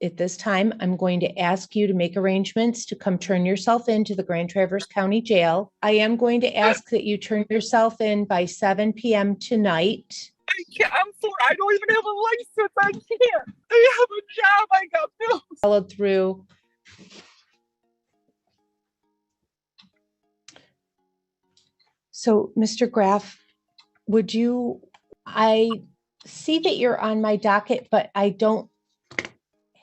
at this time, I'm going to ask you to make arrangements to come turn yourself in to the Grand Traverse County Jail. I am going to ask that you turn yourself in by 7 p.m. tonight. I can't. I don't even have a license. I can't. I have a job. I got bills. Followed through. So, Mr. Graff, I see that you're on my docket, but I don't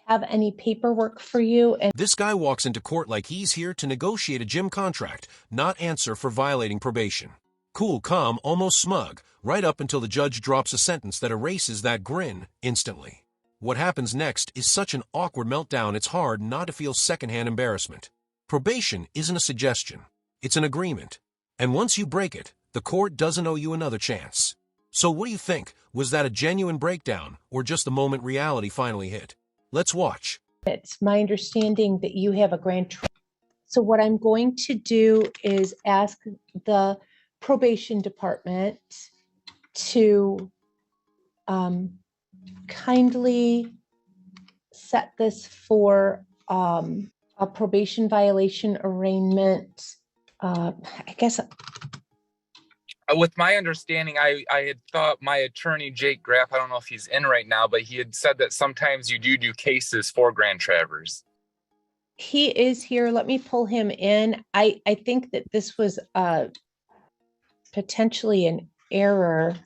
have any paperwork for you. And this guy walks into court like he's here to negotiate a gym contract, not answer for violating probation. Cool, calm, almost smug, right up until the judge drops a sentence that erases that grin instantly. What happens next is such an awkward meltdown it's hard not to feel secondhand embarrassment. Probation isn't a suggestion, it's an agreement. And once you break it, the court doesn't owe you another chance. So what do you think? Was that a genuine breakdown, or just the moment reality finally hit? Let's watch. It's my understanding that you have a grand. So what I'm going to do is ask the probation department to kindly set this for a probation violation arraignment. I guess. With my understanding, I had thought my attorney, Jake Graff, I don't know if he's in right now, but he had said that sometimes you do cases for Grand Traverse. He is here. Let me pull him in. I think that this was potentially an error,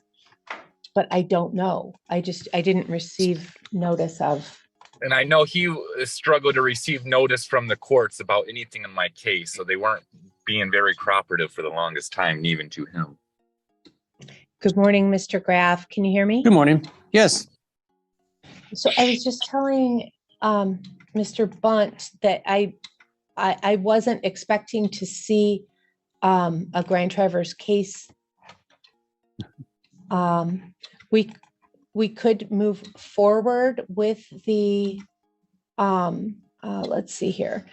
but I don't know. I didn't receive notice of. And I know he struggled to receive notice from the courts about anything in my case, so they weren't being very cooperative for the longest time, even to him. Good morning, Mr. Graff. Can you hear me? Good morning. Yes. So I was just telling Mr. Bunt that I wasn't expecting to see a Grand Traverse case. We could move forward with the let's see here.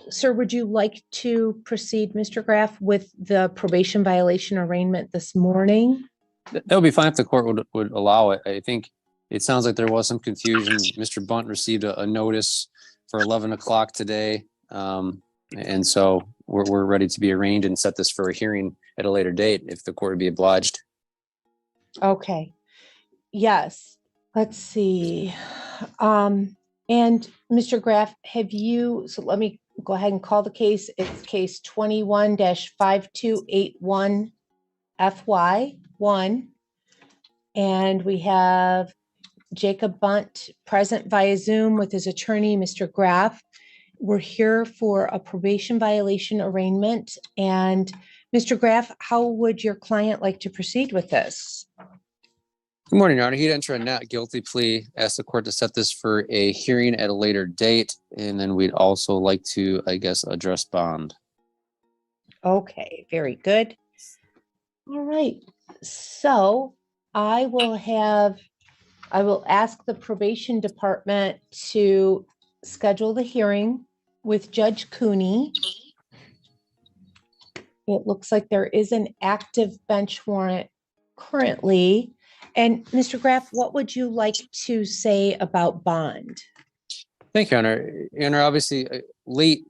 Sir, would you like to proceed, Mr. Graff, with the probation violation arraignment this morning? That would be fine if the court would allow it. I think it sounds like there was some confusion. Mr. Bunt received a notice for 11 o'clock today. And so we're ready to be arraigned and set this for a hearing at a later date if the court would be obliged. Okay. Yes. Let's see. And Mr. Graff, so let me go ahead and call the case. It's case 21-5281 FY1. And we have Jacob Bunt present via Zoom with his attorney, Mr. Graff. We're here for a probation violation arraignment. And Mr. Graff, how would your client like to proceed with this? Good morning, Your Honor. He'd enter a not guilty plea, ask the court to set this for a hearing at a later date, and then we'd also like to, address bond. Okay, very good. All right. So I will ask the probation department to schedule the hearing with Judge Cooney. It looks like there is an active bench warrant currently. And Mr. Graff, what would you like to say about bond? Thank you, Your Honor. Your Honor, obviously, late,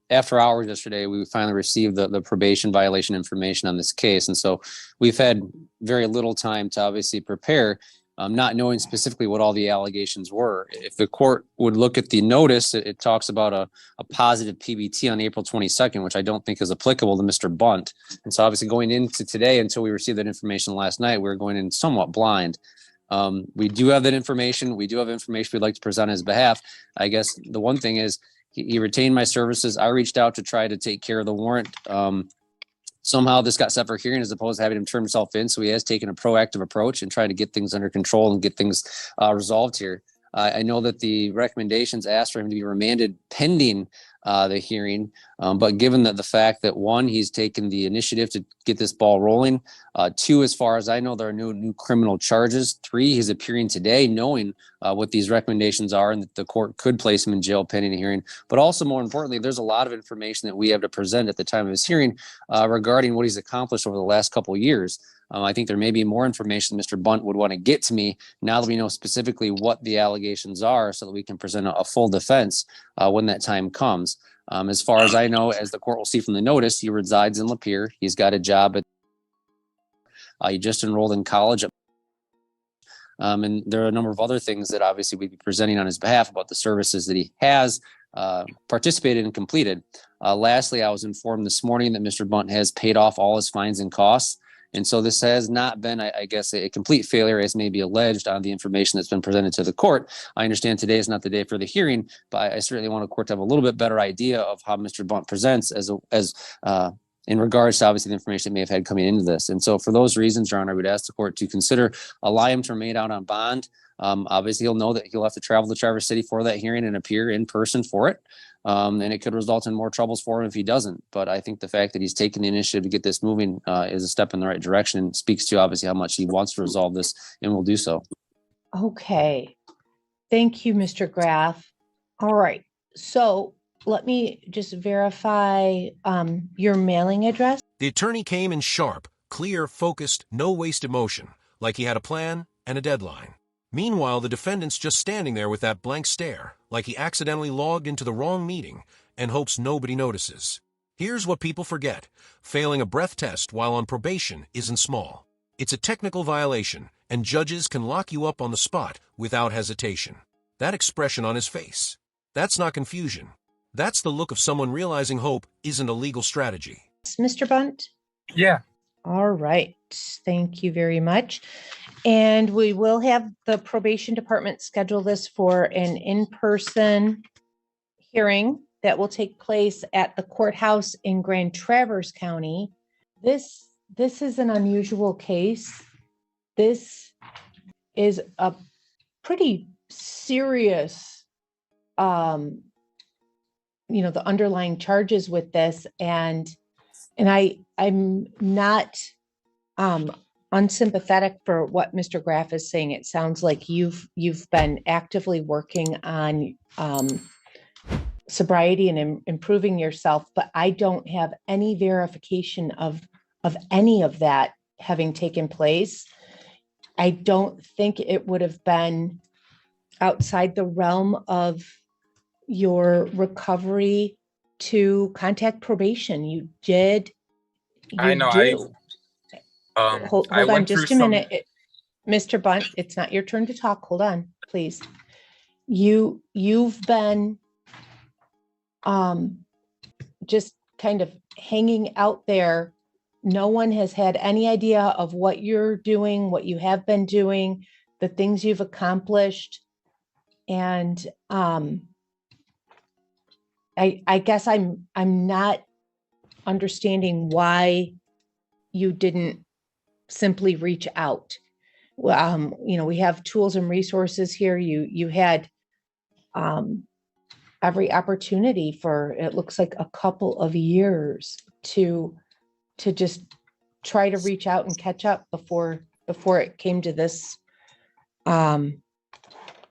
after hours yesterday, we finally received the probation violation information on this case. And so we've had very little time to obviously prepare, not knowing specifically what all the allegations were. If the court would look at the notice, it talks about a positive PBT on April 22nd, which I don't think is applicable to Mr. Bunt. And so obviously going into today, until we received that information last night, we were going in somewhat blind. We do have that information. We do have information we'd like to present on his behalf. I guess the one thing is he retained my services. I reached out to try to take care of the warrant. Somehow this got set for hearing as opposed to having him turn himself in. So he has taken a proactive approach and trying to get things under control and get things resolved here. I know that the recommendations asked for him to be remanded pending the hearing. But given that the fact that one, he's taken the initiative to get this ball rolling. Two, as far as I know, there are no new criminal charges. Three, he's appearing today knowing what these recommendations are and that the court could place him in jail pending a hearing. But also, more importantly, there's a lot of information that we have to present at the time of his hearing regarding what he's accomplished over the last couple of years. I think there may be more information Mr. Bunt would want to get to me now that we know specifically what the allegations are so that we can present a full defense when that time comes. As far as I know, as the court will see from the notice, he resides in Lapeer. He's got a job he just enrolled in college. And there are a number of other things that obviously we'd be presenting on his behalf about the services that he has participated and completed. Lastly, I was informed this morning that Mr. Bunt has paid off all his fines and costs. And so this has not been, I guess, a complete failure as may be alleged on the information that's been presented to the court. I understand today is not the day for the hearing, but I certainly want the court to have a little bit better idea of how Mr. Bunt presents as in regards to obviously the information they may have had coming into this. And so for those reasons, Your Honor, I would ask the court to consider allowing him to remain out on bond. Obviously, he'll know that he'll have to travel to Traverse City for that hearing and appear in person for it. And it could result in more troubles for him if he doesn't. But I think the fact that he's taken the initiative to get this moving is a step in the right direction and speaks to obviously how much he wants to resolve this and will do so. Okay. Thank you, Mr. Graff. All right. So let me just verify your mailing address. The attorney came in sharp, clear, focused, no wasted motion, like he had a plan and a deadline. Meanwhile, the defendant's just standing there with that blank stare, like he accidentally logged into the wrong meeting and hopes nobody notices. Here's what people forget. Failing a breath test while on probation isn't small. It's a technical violation, and judges can lock you up on the spot without hesitation. That expression on his face, that's not confusion. That's the look of someone realizing hope isn't a legal strategy. Mr. Bunt? Yeah. All right. Thank you very much. And we will have the probation department schedule this for an in-person hearing that will take place at the courthouse in Grand Traverse County. This is an unusual case. This is a pretty serious, the underlying charges with this, and I'm not unsympathetic for what Mr. Graff is saying. It sounds like you've been actively working on sobriety and improving yourself, but I don't have any verification of any of that having taken place. I don't think it would have been outside the realm of your recovery to contact probation. You did. I know. Hold on just a minute. Mr. Bunt, it's not your turn to talk. Hold on, please. You've been just kind of hanging out there. No one has had any idea of what you're doing, what you have been doing, the things you've accomplished. And I guess I'm not understanding why you didn't simply reach out. We have tools and resources here. You had every opportunity for, it looks like, a couple of years to just try to reach out and catch up before it came to this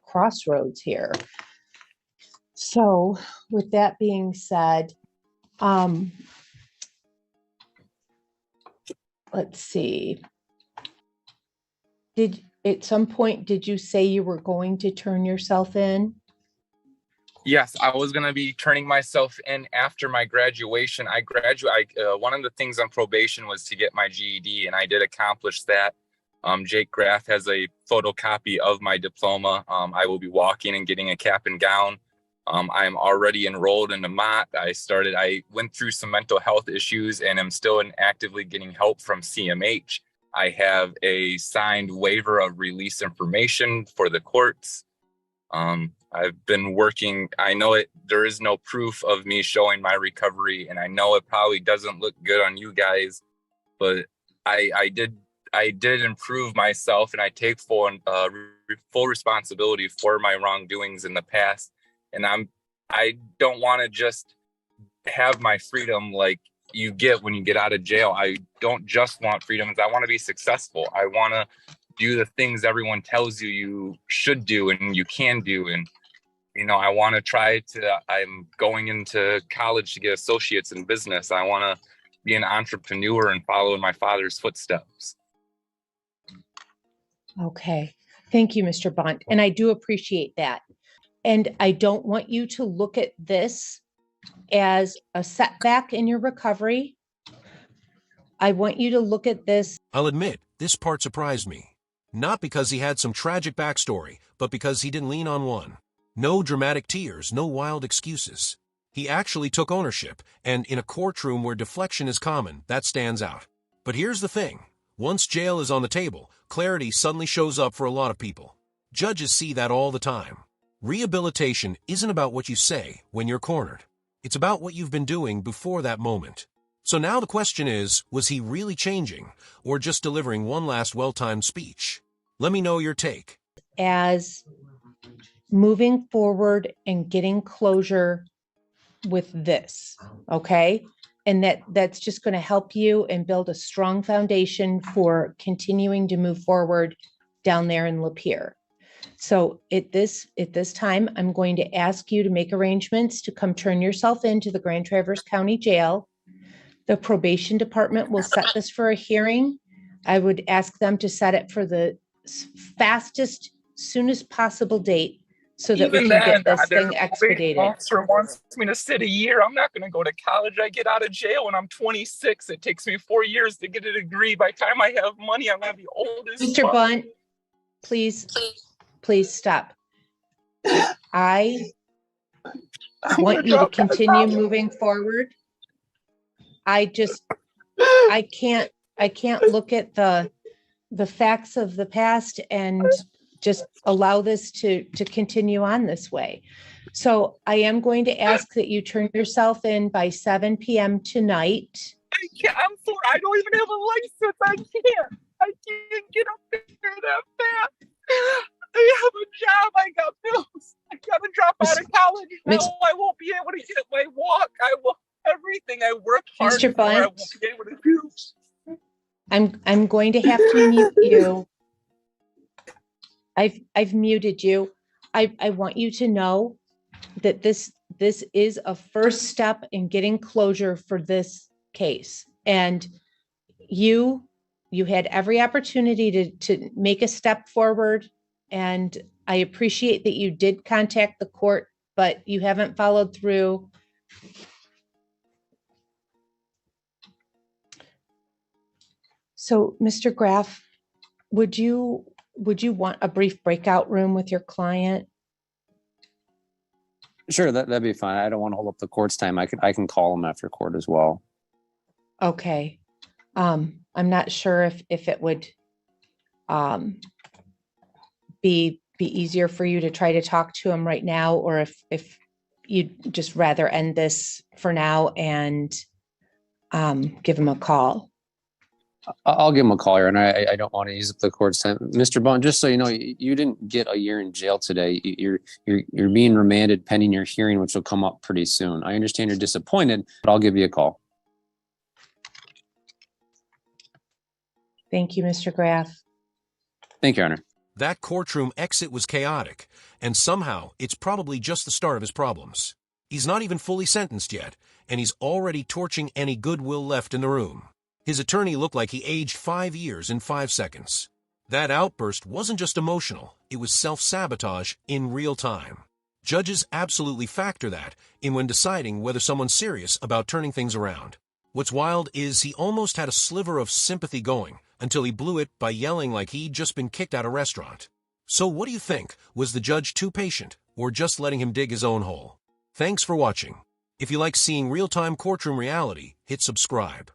crossroads here. So with that being said, let's see. At some point, did you say you were going to turn yourself in? Yes, I was going to be turning myself in after my graduation. One of the things on probation was to get my GED, and I did accomplish that. Jake Graff has a photocopy of my diploma. I will be walking and getting a cap and gown. I am already enrolled in the MOT. I went through some mental health issues and am still actively getting help from CMH. I have a signed waiver of release information for the courts. I've been working. I know there is no proof of me showing my recovery, and I know it probably doesn't look good on you guys, but I did improve myself, and I take full responsibility for my wrongdoings in the past. And I don't want to just have my freedom like you get when you get out of jail. I don't just want freedoms. I want to be successful. I want to do the things everyone tells you you should do and you can do. And, I want to I'm going into college to get associates in business. I want to be an entrepreneur and follow in my father's footsteps. Okay. Thank you, Mr. Bunt. And I do appreciate that. And I don't want you to look at this as a setback in your recovery. I want you to look at this. I'll admit, this part surprised me. Not because he had some tragic backstory, but because he didn't lean on one. No dramatic tears, no wild excuses. He actually took ownership, and in a courtroom where deflection is common, that stands out. But here's the thing. Once jail is on the table, clarity suddenly shows up for a lot of people. Judges see that all the time. Rehabilitation isn't about what you say when you're cornered. It's about what you've been doing before that moment. So now the question is, was he really changing, or just delivering one last well-timed speech? Let me know your take. As moving forward and getting closure with this, okay? And that's just going to help you and build a strong foundation for continuing to move forward down there in Lapeer. So at this time, I'm going to ask you to make arrangements to come turn yourself into the Grand Traverse County Jail. The probation department will set this for a hearing. I would ask them to set it for the fastest, soonest possible date so that we can get this thing expedited. Officer wants me to sit a year. I'm not going to go to college. I get out of jail when I'm 26. It takes me 4 years to get a degree. By the time I have money, I'm going to be old as Mr. fuck. Bunt, please stop. I want you to continue moving forward. I can't look at the facts of the past and just allow this to continue on this way. So I am going to ask that you turn yourself in by 7 p.m. tonight. I don't even have a license. I can't get up there that fast. I have a job. I got bills. I got to drop out of college. No, I won't be able to get my walk. I will everything I worked hard Mr. for. I Bunt, won't be able to do. I'm going to have to mute you. I've muted you. I want you to know that this is a first step in getting closure for this case. And you had every opportunity to make a step forward. And I appreciate that you did contact the court, but you haven't followed through. So, Mr. Graff, would you want a brief breakout room with your client? Sure, that'd be fine. I don't want to hold up the court's time. I can call him after court as well. Okay. I'm not sure if it would be easier for you to try to talk to him right now, or if you'd just rather end this for now and give him a call. I'll give him a call here, and I don't want to use up the court's time. Mr. Bond, just so you know, you didn't get a year in jail today. You're being remanded pending your hearing, which will come up pretty soon. I understand you're disappointed, but I'll give you a call. Thank you, Mr. Graff. Thank you, Your Honor. That courtroom exit was chaotic, and somehow it's probably just the start of his problems. He's not even fully sentenced yet, and he's already torching any goodwill left in the room. His attorney looked like he aged 5 years in 5 seconds. That outburst wasn't just emotional, it was self-sabotage in real time. Judges absolutely factor that in when deciding whether someone's serious about turning things around. What's wild is he almost had a sliver of sympathy going until he blew it by yelling like he'd just been kicked out of a restaurant. So what do you think? Was the judge too patient, or just letting him dig his own hole? Thanks for watching. If you like seeing real-time courtroom reality, hit subscribe.